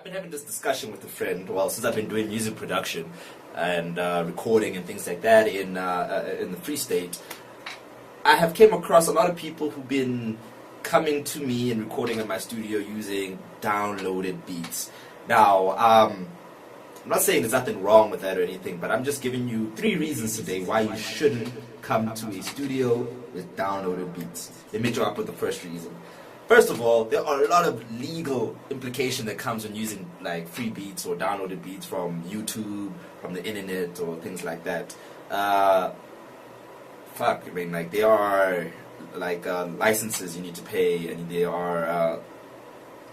been having this discussion with a friend, well, since I've been doing music production and recording and things like that in the Freestate. I have came across a lot of people who've been coming to me and recording in my studio using downloaded beats. Now, I'm not saying there's nothing wrong with that or anything, but I'm just giving you 3 reasons today why you shouldn't come to a studio with downloaded beats. Let me drop with the first reason. First of all, there are a lot of legal implication that comes when using like free beats or downloaded beats from YouTube, from the internet, or things like that. There are like licenses you need to pay, and there are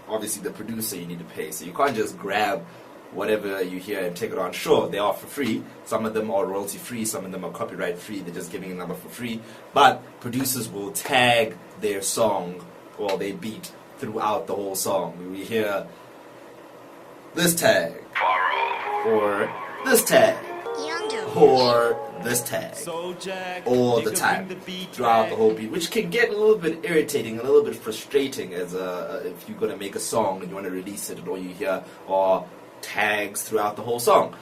obviously the producer you need to pay. So you can't just grab whatever you hear and take it on. Sure, they are for free. Some of them are royalty free, some of them are copyright free. They're just giving a number for free. But producers will tag their song or their beat throughout the whole song. We hear this tag, or this tag, or this tag, all the time throughout the whole beat, which can get a little bit irritating, a little bit frustrating as if you're going to make a song and you want to release it and all you hear are tags throughout the whole song.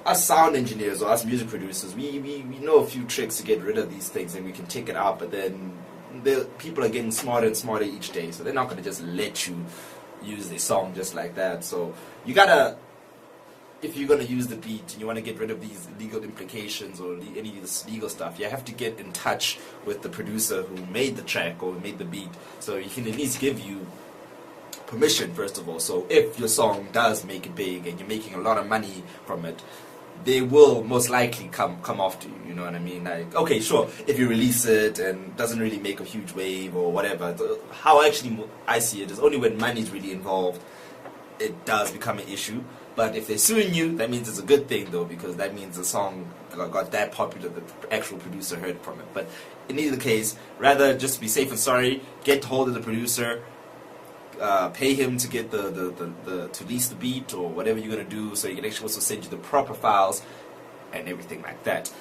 Us sound engineers or us music producers, we know a few tricks to get rid of these things, and we can take it out, but then the people are getting smarter and smarter each day, so they're not going to just let you use the song just like that. So you gotta, if you're going to use the beat and you want to get rid of these legal implications or any of this legal stuff, you have to get in touch with the producer who made the track or made the beat, so he can at least give you permission first of all. So if your song does make it big and you're making a lot of money from it, they will most likely come after you, you know what I mean? Like, okay, sure, if you release it and doesn't really make a huge wave or whatever, how actually I see it is only when money is really involved, it does become an issue. But if they're suing you, that means it's a good thing though, because that means the song got that popular that the actual producer heard from it. But in either case, rather just be safe and sorry, get hold of the producer, pay him to get to release the beat or whatever you're gonna do, so he can actually also send you the proper files and everything like that.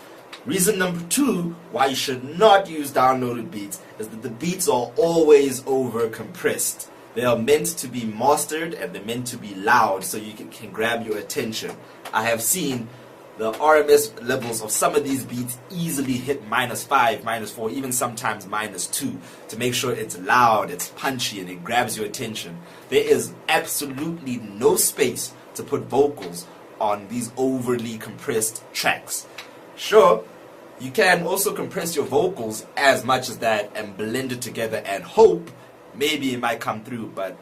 Reason number 2 why you should not use downloaded beats is that the beats are always over compressed. They are meant to be mastered and they're meant to be loud so you can grab your attention. I have seen the RMS levels of some of these beats easily hit -5, -4, even sometimes -2 to make sure it's loud, it's punchy, and it grabs your attention. There is absolutely no space to put vocals on these overly compressed tracks. Sure, you can also compress your vocals as much as that and blend it together and hope maybe it might come through, but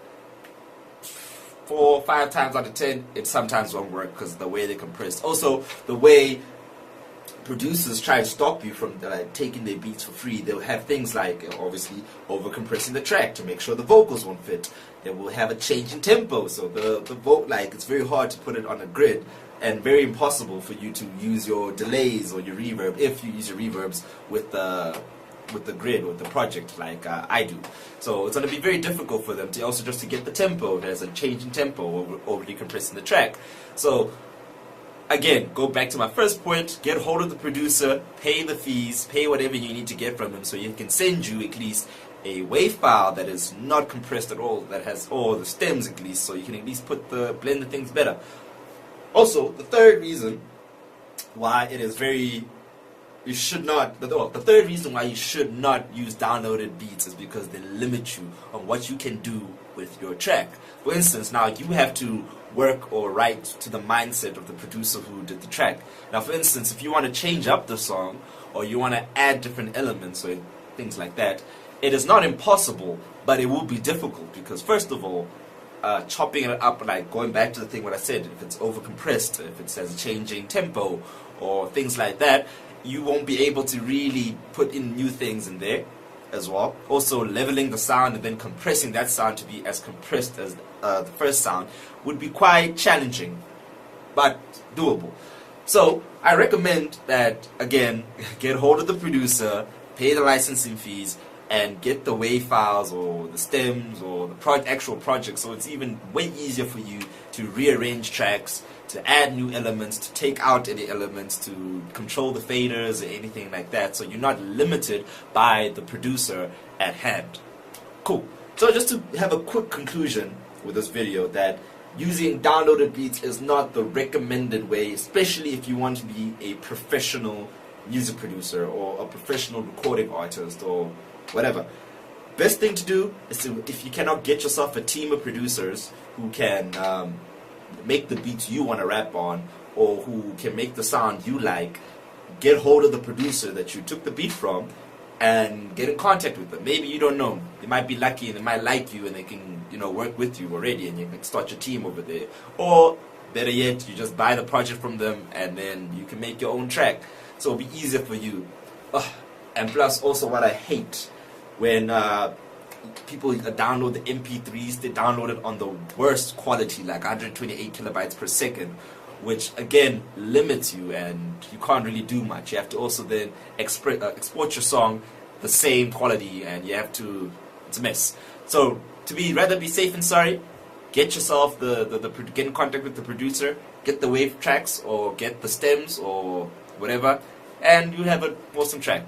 4 or 5 times out of 10, it sometimes won't work because the way they're compressed. Also, the way producers try to stop you from taking their beats for free, they'll have things like, obviously, over compressing the track to make sure the vocals won't fit. They will have a change in tempo, so it's very hard to put it on a grid, and very impossible for you to use your delays or your reverb, if you use your reverbs with the grid, with the project like I do. So it's going to be very difficult for them to also just to get the tempo. There's a change in tempo or overly compressing the track. So again, go back to my first point, get hold of the producer, pay the fees, pay whatever you need to get from him so he can send you at least a wave file that is not compressed at all, that has all the stems at least, so you can at least blend the things better. Also, the third reason why it is the third reason why you should not use downloaded beats is because they limit you on what you can do with your track. For instance, now you have to work or write to the mindset of the producer who did the track. Now, for instance, if you want to change up the song or you want to add different elements or things like that, it is not impossible, but it will be difficult because, first of all, chopping it up, like going back to the thing what I said, if it's over compressed, if it says changing tempo or things like that, you won't be able to really put in new things in there as well. Also, leveling the sound and then compressing that sound to be as compressed as the first sound would be quite challenging, but doable. So I recommend that, again, get hold of the producer, pay the licensing fees, and get the WAV files or the stems or the actual project, so it's even way easier for you to rearrange tracks, to add new elements, to take out any elements, to control the faders or anything like that, so you're not limited by the producer at hand. Cool. So just to have a quick conclusion, with this video that using downloaded beats is not the recommended way, especially if you want to be a professional music producer or a professional recording artist or whatever. Best thing to do is to, if you cannot get yourself a team of producers who can make the beats you want to rap on, or who can make the sound you like, get hold of the producer that you took the beat from and get in contact with them. Maybe you don't know. They might be lucky and they might like you and they can, work with you already and you can start your team over there. Or better yet, you just buy the project from them and then you can make your own track. So it'll be easier for you. And plus, also what I hate when people download the MP3s, they download it on the worst quality, like 128 kilobytes per second, which again limits you and you can't really do much. You have to also then export your song the same quality, and you have to, it's a mess. So rather be safe than sorry, get yourself get in contact with the producer, get the wave tracks or get the stems or whatever, and you'll have an awesome track.